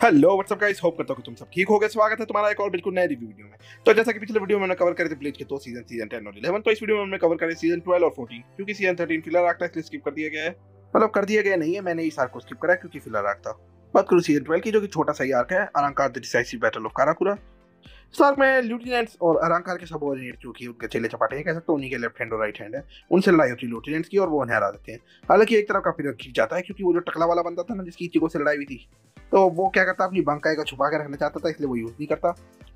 Hello what's up guys, hope करता हूँ कि तुम सब ठीक हो गए। स्वागत है तुम्हारा एक और बिल्कुल नए रिव्यू वीडियो में। तो जैसा कि पिछले वीडियो में हमने कवर करे थे ब्लीच के दो सीजन 10 और 11, तो इस वीडियो में हमने कवर करे सीजन 12 और 14। क्योंकि सीजन 13 फिलर आर्क था इसलिए स्किप कर दिया गया है। मतलब कर दिया गया नहीं है, मैंने इस आर्क को स्किप करा क्योंकि फिलर आर्क था। बात करूँ सीजन 12 की, जो कि छोटा सा ही आर्क है, अरंकार द डिसाइसिव बैटल ऑफ काराकुरा। इस आर्क में ल्यूटिनेंट्स और अरंकार के सबऑर्डिनेट जो कि उनके चेले चपाटे हैं, कह सकते हो उन्हीं के लेफ्ट हैंड और राइट हैंड है, उनसे लड़ाई होती है ल्यूटिनेंट्स की और वो उन्हें हरा देते हैं। हालांकि एक तरफ का पीरियड खींच जाता है क्योंकि वो जो टकला वाला बंदा था ना, जिसकी इचिको से लड़ाई हुई थी, तो वो क्या करता, अपनी बंकाई का छुपा के रखना चाहता था, इसलिए वो यूज नहीं करता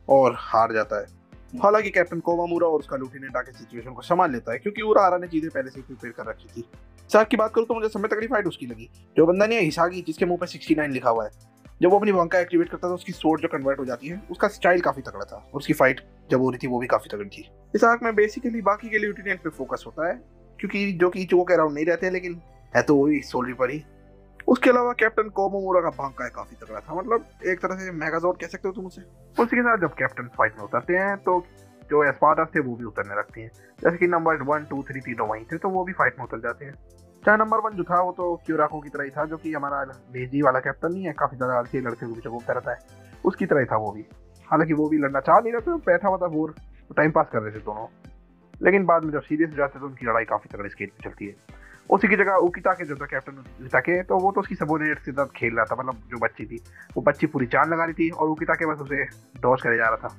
और हार जाता है। हालांकि कैप्टन कोमामुरा और उसका लूटिनेंट आके सिचुएशन को संभाल लेता है क्योंकि उरारा ने चीजें पहले से प्रिपेयर कर रखी थी। साथ की बात करूं तो मुझे समय तगड़ी फाइट उसकी लगी। जो बंदा नहीं है हिसागी, जिसके मुंह पे 69 लिखा हुआ है, जब वो अपनी बंका एक्टिवेट करता था, उसकी सोर्ड जो कन्वर्ट हो जाती है, उसका स्टाइल काफी तगड़ा था और उसकी फाइट जब हो रही थी वो भी काफी तगड़ी थी। इस आर्क में बेसिकली बाकी के लूटिनेंट पे फोकस होता है क्योंकि जो कि इचिको के अराउंड नहीं रहते हैं, लेकिन है तो वही सोल्जर पर ही। उसके अलावा कैप्टन कोमोमुरा का भांका काफी तगड़ा था, मतलब एक तरह से मेगाजोर्ड कह सकते हो तुम उसे। उसी के साथ जब कैप्टन फाइट में उतरते हैं तो जो एस्पाडास थे वो भी उतरने लगते हैं। जैसे कि नंबर 1, 2, 3 तीनों वहीं थे, तो वो भी फाइट में उतर जाते हैं। चाहे नंबर 1 जो था वो तो क्यूराको की तरह ही था, जो कि हमारा लेजी वाला कैप्टन नहीं है, काफी ज्यादा आलसी लड़के के पीछे घूमता रहता है, उसकी तरह ही था वो भी। हालांकि वो भी लड़ना चाह नहीं रहे थे, बैठा हुआ था बोर, टाइम पास कर रहे थे दोनों। लेकिन बाद में जब सीरियस हो जाते तो उनकी लड़ाई काफी तगड़ी स्केल पे चलती है। उसी की जगह उकिताके जो था कैप्टन उकिताके, तो वो तो उसकी सबोर्डिनेट के साथ खेल रहा था, मतलब जो बच्ची थी वो बच्ची पूरी जान लगा रही थी और उकिताके बस उसे डॉज करे जा रहा था।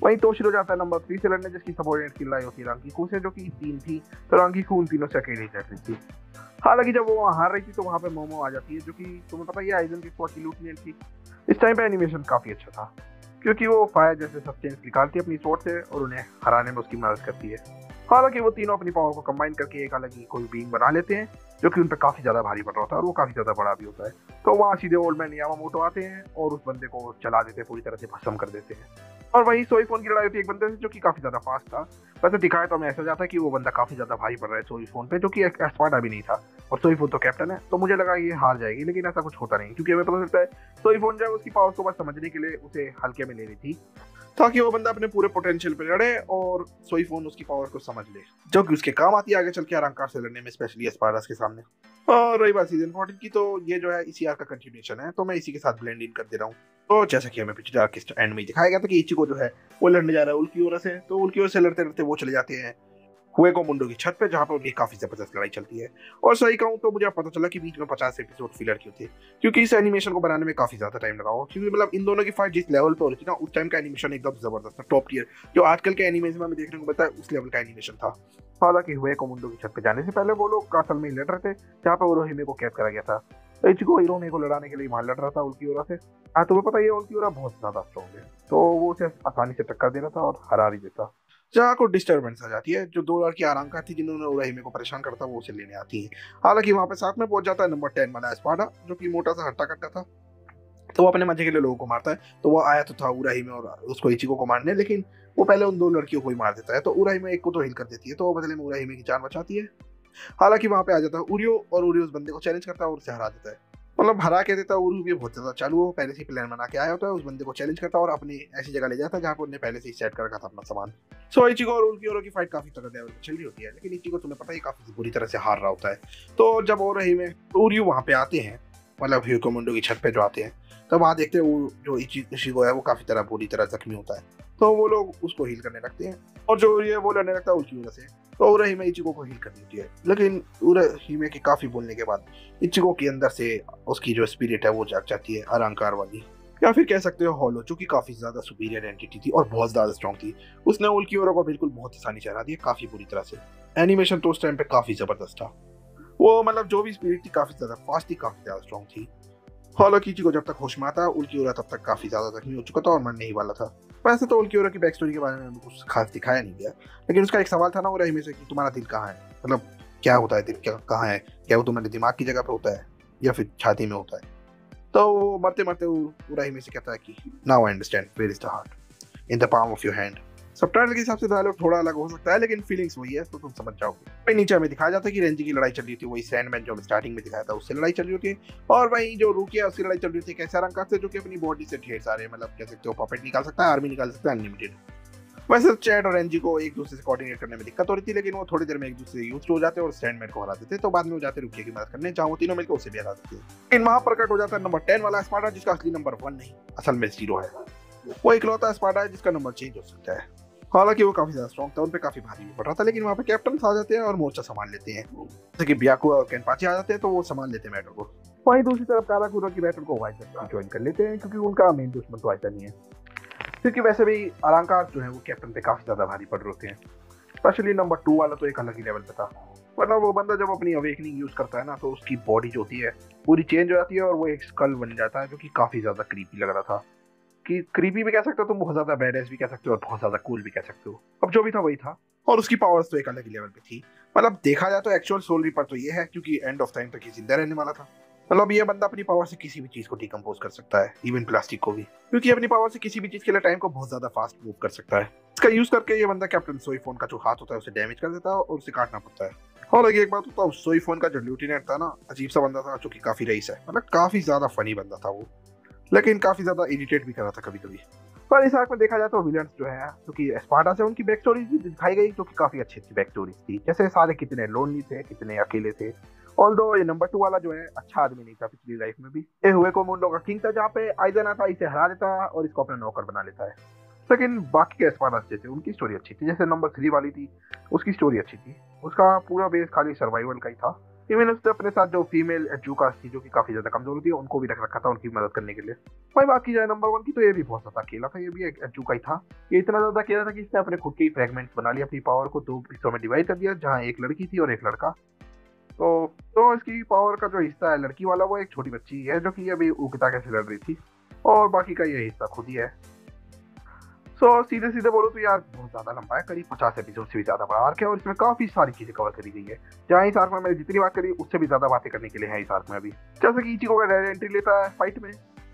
वहीं तोशिरो जाता है नंबर 3 से लड़ने, जिसकी सबोर्डिनेट की लड़ाई होती है रांकीकू से, जो कि 3 थी, तो रांकीकू उन तीनों से अकेले लड़ रही थी। हालांकि जब वो वहाँ हार रही थी तो वहाँ पे मोमो आ जाती है, जो कि तुम्हें पता ही है आइजन की स्क्वाड की लूटनेंट थी। इस टाइम पे एनिमेशन काफी अच्छा था क्योंकि वो फायर जैसे सब्सटेंस निकालती है अपनी स्वॉर्ड से और उन्हें हराने में उसकी मदद करती है। हालांकि वो तीनों अपनी पावर को कंबाइन करके एक अलग ही कोई बीइंग बना लेते हैं, जो कि उन पर काफी ज्यादा भारी पड़ रहा होता है और वो काफी ज्यादा बड़ा भी होता है। तो वहाँ सीधे ओल्ड मैन यामामोटो आते हैं और उस बंदे को चला देते हैं, पूरी तरह से भस्म कर देते हैं। और वही सोईफोन की लड़ाई होती है एक बंदे से जो कि काफी ज्यादा फास्ट था। वैसे दिखाया तो हमें ऐसा जाता है कि वो बंदा काफी ज्यादा भारी पड़ रहा है सोईफोन पे, जो कि एक एस्पार्डा भी नहीं था और सोईफोन तो कैप्टन है, तो मुझे लगा ये हार जाएगी, लेकिन ऐसा कुछ होता नहीं क्योंकि हमें पता चलता है सोईफोन जो है उसकी पावर को बस समझने के लिए उसे हल्के में ले रही थी, ताकि वो बंदा अपने पूरे पोटेंशियल पे लड़े और सोईफोन उसकी पावर को समझ ले, जो कि उसके काम आती है आगे चल के अरंकार से लड़ने में, स्पेशली एस्पार्डास के सामने। और रही बात सीजन 14 की, तो ये जो है इसी आर्क का कंटिन्यूएशन है, तो मैं इसी के साथ ब्लेंड इन कर दे रहा हूँ। तो जैसा कि हमें पिछले आर्क के एंड में दिखाया गया था कि इचिको जो है वो लड़ने जा रहा है उल्कियोरा से, तो उल्कियोरा से लड़ते लड़ते वो चले जाते हैं हुएको मुंडो की छत पे, जहाँ पर उनकी काफी जबरदस्त लड़ाई चलती है। और सही कहूँ तो मुझे पता चला कि बीच में 50 एपिसोड फिलर क्यों थे, क्योंकि इस एनिमेशन को बनाने में काफी ज्यादा टाइम लगा हो, क्योंकि मतलब इन दोनों की फाइट जिस लेवल पे हो रही थी ना, उस टाइम का एनिमेशन एकदम जबरदस्त था, टॉप टियर। जो आजकल के एनिमेशन में हमें देखने को मिलता है उस लेवल का एनिमेशन था। हालांकि हुएको मुंडो की छत पे जाने से पहले वो लोग कासल में ही लड़ रहे थे, जहाँ पे उरोहिमे को कैद करा गया था। इचिको हिरोने को लड़ाने के लिए वहां लड़ रहा था उल्कियोरा से। हाँ, तुम्हें पता है उल्कियोरा बहुत ज्यादा स्ट्रॉन्ग है, तो वो उसे आसानी से टक्कर दे रहा था और हरा ही देता। जहाँ को डिस्टर्बेंस आ जाती है, जो 2 लड़की आरंकार थी जिन्होंने उराहिमे को परेशान करता वो उसे लेने आती है। हालांकि वहां पे साथ में पहुंच जाता है नंबर 10 वाला एस्पाडा, जो कि मोटा सा हट्टा कट्टा था, तो वो अपने मजे के लिए लोगों को मारता है। तो वो आया तो था उराहिमे और उसको इचिको को मारने, लेकिन वो पहले उन 2 लड़कियों को ही मार देता है। तो उराहिमे एक को तो हिल कर देती है, तो वो बदले में उराहिमे की जान बचाती है। हालांकि वहां पे आ जाता है उरियो और उरियो उस बंदे को चैलेंज करता है और उसे हरा देता है। मतलब हरा के देता है। उरियो भी बहुत ज्यादा चालू हो, पहले से प्लान बना के आया होता है, उस बंदे को चैलेंज करता है और अपनी ऐसी जगह ले जाता है जहाँ पर उन्हें पहले से ही सेट कर रखा था अपना सामान। सो इचिको और उल्कियोरा की फाइट काफी तगड़े लेवल पे चल रही होती है, लेकिन इचिको तुम्हें पता है काफी बुरी तरह से हार रहा होता है। तो जब उराहिमे उरियो वहां पे आते हैं, मतलब हुएको मुंडो की छत पे जो आते हैं, तो वहां देखते हैं वो जो इचिको है वो काफी बुरी तरह जख्मी होता है, तो वो लोग उसको हील करने लगते हैं और जो ये वो लड़ने लगता है उल्कियोरा से। तो उराहिमे इचिको को हील कर देती है, लेकिन उराहिमे के काफी बोलने के बाद इचिको के अंदर से उसकी जो स्पिरिट है वो जाग जाती है, अरंकार वाली, या फिर कह सकते हो हॉलो, जो कि काफी ज्यादा सुपीरियर एंटिटी थी और बहुत ज्यादा स्ट्रॉन्ग थी। उसने उल्कियोरा को बिल्कुल बहुत आसानी से हरा दिया, काफी बुरी तरह से। एनिमेशन तो उस टाइम पे काफी जबरदस्त था। वो मतलब जो भी स्पिरिट थी काफी ज्यादा फास्ट थी, काफी ज्यादा स्ट्रॉन्ग थी। हालांकि इचिको जब तक होश में आता उल्कियोरा तब तक काफी ज्यादा जख्मी हो चुका था और मरने ही वाला था। वैसे तो उल्कियोरा की बैक स्टोरी के बारे में कुछ खास दिखाया नहीं गया, लेकिन उसका एक सवाल था ना उराहिमे से कि तुम्हारा दिल कहाँ है, मतलब क्या होता है दिल, क्या कहाँ है, क्या वो तुम्हारे दिमाग की जगह पे होता है या फिर छाती में होता है। तो वो मरते मरते उराहिमे से कहता है कि now I understand where is the heart, in the palm of your hand. Subtitle के हिसाब से डायलॉग थोड़ा अलग हो सकता है, लेकिन फीलिंग्स वही है, तो तुम समझ जाओगे। वही नीचे हमें दिखाया जाता है कि रेंजी की लड़ाई चल रही थी, वही सैंडमैन जो स्टार्टिंग में दिखाया था उससे लड़ाई चल रही होती है, और वही जो रूकी है उसकी लड़ाई चल रही थी कैसे अरंकार से, जो कि अपनी बॉडी से ढेर सारे मतलब कह सकते हो पपेट निकाल सकता है, आर्मी निकाल सकता है अनलिमिटेड। वैसे तो चैड और एनजी को एक दूसरे से कोऑर्डिनेट करने में दिक्कत हो रही थी, लेकिन वो थोड़ी देर में एक दूसरे से यूज हो जाते और सैंडमैन को हरा देते। तो बाद में वो जाते रुकिए की मदद करने, जहां वो तीनों मिलकर उसे भी हरा देते। लेकिन वहां प्रकट हो जाता है नंबर 10 वाला स्पार्टा, जिसका असली नंबर 1 नहीं, असल में 0 है। वो इकलौता स्पार्टा है जिसका नंबर चेंज हो सकता है। हालांकि वो काफी ज्यादा स्ट्रॉन्ग था, उन पे काफी भारी भी पड़ रहा था, लेकिन वहां पे कैप्टन आ जाते हैं और मोर्चा संभाल लेते हैं। जैसे कि ब्याकुआ और केनपाची आ जाते हैं तो वो संभाल लेते हैं मैटर को। वहीं दूसरी तरफ काराकुरा की बैटल को वाइजर ज्वाइन कर लेते हैं, क्योंकि उनका मेन दुश्मन तो वाइजर नहीं है। क्योंकि वैसे भी अलंकार जो है वो कैप्टन पे काफी ज्यादा भारी पड़ रहे हैं। स्पेशली नंबर 2 वाला तो एक अलग ही लेवल पे था। मतलब वो बंदा जब अपनी अवेकनिंग यूज करता है ना, तो उसकी बॉडी जो होती है पूरी चेंज हो जाती है और वो एक स्कल बन जाता है, जो कि काफी ज्यादा क्रीपी लग रहा था। कि क्रीपी भी कह सकते हो तुम, बहुत ज्यादा बैडएस भी कह सकते हो और बहुत ज्यादा कूल भी कह सकते हो। अब जो भी था वही था, और उसकी पावर्स तो एक अलग ही लेवल पे थी। मतलब देखा जाए तो एक्चुअल सोल रीपर तो ये है, क्योंकि एंड ऑफ टाइम तक ये जिंदा रहने वाला था। मतलब ये बंदा अपनी पावर से किसी भी चीज को डिकम्पोज कर सकता है, इवन प्लास्टिक को भी, क्योंकि अपनी पावर से किसी भी चीज के लिए टाइम को बहुत ज्यादा फास्ट मूव कर सकता है। इसका यूज करके ये बंदा कैप्टन सोईफोन का जो हाथ होता है उसे डैमेज कर देता है और उसे काटना पड़ता है। और एक बात होता है, सोईफोन का जो ल्यूटिनेंट था ना, अजीब सा बंदा था जो कि काफी रईस है। मतलब काफी ज्यादा फनी बंदा था वो, लेकिन काफी ज्यादा इरिटेट भी कर रहा था कभी कभी। पर इस आर्क में देखा जाए तो विलन्स जो है, जो कि स्पार्टा से उनकी बैक स्टोरी दिखाई गई, जो कि काफी अच्छी अच्छी बैक स्टोरी थी। जैसे सारे कितने लोनली थे, कितने अकेले थे। ऑल्दो ये नंबर 2 वाला जो है अच्छा आदमी नहीं था पिछली लाइफ में भी। ये हुए को मुंडो का किंग था, जहाँ पे आइजन आता इसे हरा देता और इसको अपना नौकर बना लेता है। लेकिन बाकी के स्पार्टा जो थे उनकी स्टोरी अच्छी थी। जैसे नंबर 3 वाली थी, उसकी स्टोरी अच्छी थी। उसका पूरा बेस खाली सर्वाइवल का ही था। इवन उसने अपने साथ जो फीमेल एजुकास थी, जो कि काफी ज्यादा कमजोर थी, उनको भी रख रखा था उनकी मदद करने के लिए। भाई बात की जाए नंबर 1 की, तो ये भी बहुत ज्यादा अकेला था। ये भी एक एजुका ही था। ये इतना ज्यादा अकेला था कि इसने अपने खुद के ही फ्रेगमेंट्स बना लिया, अपनी पावर को 2 हिस्सों में डिवाइड कर दिया, जहाँ एक लड़की थी और एक लड़का। तो इसकी पावर का जो हिस्सा है लड़की वाला, वो एक छोटी बच्ची है, जो कि अभी उगता कैसे लड़ रही थी, और बाकी का ये हिस्सा खुद ही है। सो सीधे सीधे बोलो तो यार बहुत ज्यादा लंबा है, करीब 50 एपिसोड से भी ज्यादा बड़ा आर्क है, और इसमें काफी सारी चीजें कवर करी गई है। जहाँ इस आर्क में मैंने जितनी बात करी उससे भी ज्यादा बातें करने के लिए है इस आर्क में अभी। जैसे कि इचिको का डायरेक्ट एंट्री लेता है फाइट में,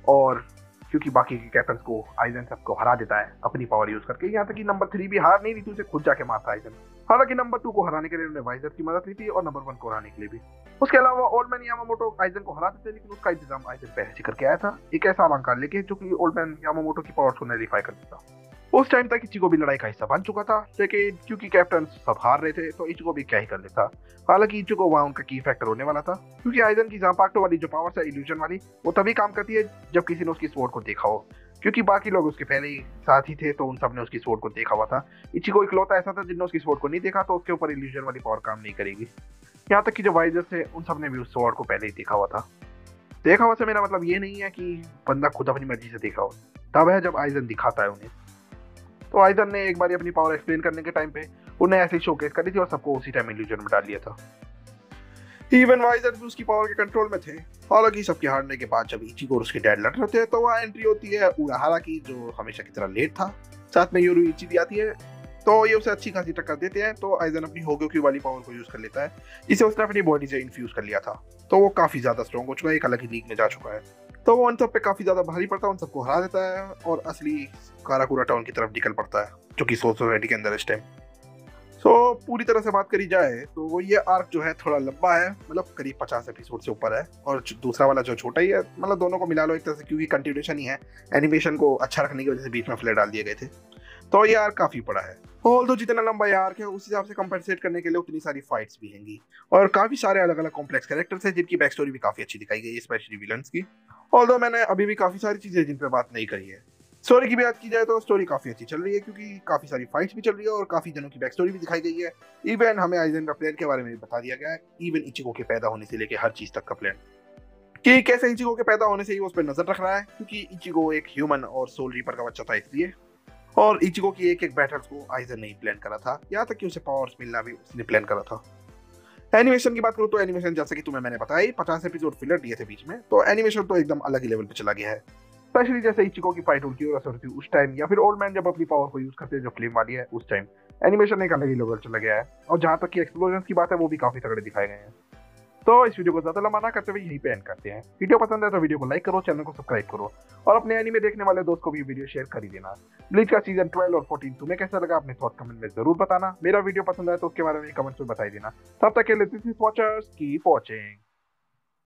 और क्योंकि बाकी के कैप्टन्स को आइजन सबको हरा देता है अपनी पावर यूज करके। यहाँ तक कि नंबर 3 भी हार नहीं ली थी, उसे खुद जाके मारता आइजन। हालांकि नंबर 2 को हराने के लिए उन्होंने वाइजर की मदद ली थी, और नंबर 1 को हराने के लिए भी। उसके अलावा ओल्ड मैन यामामोटो आइजन को हरा देते, लेकिन उसका इंतजाम आइजन पहले से करके आया था, एक ऐसा अलंकार लेके जो कि ओल्ड मैन यामामोटो की पावर्स को नलिफाई कर देता। उस टाइम तक इचिको भी लड़ाई का हिस्सा बन चुका था, लेकिन क्योंकि कैप्टन सब हार रहे थे तो इचिको भी क्या ही कर लेता। हालांकि इचिको वहां उनका की फैक्टर होने वाला था, क्योंकि आइजन की जांपाक्टो वाली जो पावर्स है इल्यूजन वाली, वो तभी काम करती है जब किसी ने उसकी स्वॉर्ड को देखा हो। क्योंकि बाकी लोग उसके पहले ही साथ ही थे, तो उन सब ने उसकी स्वॉर्ड को देखा हुआ था। इचिको इकलौता ऐसा था जिन्होंने उसकी स्वॉर्ड को नहीं देखा, तो उसके ऊपर इल्यूजन वाली पावर काम नहीं करेगी। यहाँ तक कि जो वाइजर थे उन सब ने भी उस स्वॉर्ड को पहले ही देखा हुआ था। देखा हुआ से मेरा मतलब ये नहीं है कि बंदा खुद अपनी मर्जी से देखा हो, तब है जब आइजन दिखाता है उन्हें। तो आइजन ने एक बार अपनी पावर एक्सप्लेन करने के टाइम पे उन्हें ऐसे ही शोकेस करी थी और सबको उसी टाइम इल्यूजन में डाल लिया था। इवन वाइजर भी उसकी पावर के कंट्रोल में थे। हालांकि सबके हारने के बाद जब इचिको और उसके डैड लड़ रहे थे, तो वहाँ एंट्री होती है उराहारा की, जो हमेशा की तरह लेट था। साथ में योरुइची भी आती है, तो ये उसे अच्छी खासी टक्कर देते हैं। तो आइजन अपनी होगोक्यू वाली पावर को यूज कर लेता है, जिसे उसने अपनी बॉडी से इन्फ्यूज कर लिया था। तो वो काफी ज्यादा स्ट्रॉन्ग हो चुका है, एक अलग ही लीग में जा चुका है। तो वो उन सब पे काफी ज्यादा भारी पड़ता है, उन सबको हरा देता है और असली काराकुरा टाउन की तरफ निकल पड़ता है, जो कि सोसाइटी के अंदर इस टाइम। पूरी तरह से बात करी जाए तो वो ये आर्क जो है थोड़ा लंबा है, मतलब करीब 50 एपिसोड से ऊपर है, और दूसरा वाला जो छोटा ही है। मतलब दोनों को मिला लो एक तरह से, क्योंकि कंटिन्यूएशन ही है। एनिमेशन को अच्छा रखने की वजह से बीच में फ्लैट डाल दिए गए थे। तो ये आर्क काफी बड़ा है। ऑल्दो जितना लंबा ये आर्क है, उस हिसाब से कंपेंसेट करने के लिए उतनी सारी फाइट्स भी हैंगी, और काफी सारे अलग अलग कॉम्प्लेक्स कैरेक्टर्स हैं जिनकी बैक स्टोरी भी काफी अच्छी दिखाई गई है, स्पेशली विलन्स की। ऑल्दो मैंने अभी भी काफी सारी चीजें जिन पे बात नहीं करी है। स्टोरी की बात की जाए तो स्टोरी काफी अच्छी चल रही है, क्योंकि काफी सारी फाइट्स भी चल रही है और काफी जनों की बैक स्टोरी भी दिखाई गई है। इवन हमें आइजन का प्लान के बारे में भी बता दिया गया है, इवन इचिको के पैदा होने से लेके हर चीज तक का प्लान, कि कैसे इचिको के पैदा होने से ही वो उस पर नजर रख रहा है, क्योंकि इचिको एक ह्यूमन और सोल रीपर का बच्चा था इसलिए। और इचिको की एक एक बैटल्स को आइजन ने ही प्लान करा था, यहाँ तक कि उसे पावर्स मिलना भी उसने प्लान करा था। एनिमेशन की बात करूँ तो एनिमेशन जैसे कि तुम्हें मैंने बताया 50 एपिसोड फिलर दिए थे बीच में, तो एनिमेशन तो एकदम अलग ही लेवल पे चला गया है। स्पेशली जैसे इचिको की फाइट होती है उस टाइम, या फिर ओल्ड मैन जब अपनी पावर को यूज करते हैं जो फ्लेम वाली है, उस टाइम एनिमेशन एक अलग ही लेवल चला गया है। और जहाँ तक कि एक्सप्लोजन की बात है, वो भी काफी तगड़े दिखाए गए हैं। तो इस वीडियो को ज्यादा लंबा ना करते हुए यहीं पे एंड करते हैं। वीडियो पसंद है तो वीडियो को लाइक करो, चैनल को सब्सक्राइब करो, और अपने एनीमे देखने वाले दोस्त को भी वीडियो शेयर कर ही देना। ब्लीच का सीजन 12 और 14 तुम्हें कैसा लगा, अपने थॉट कमेंट में जरूर बताना। मेरा वीडियो पसंद आए तो उसके बारे में कमेंट्स में बता ही देना। तब तक के लिए this is watchers, keep watching.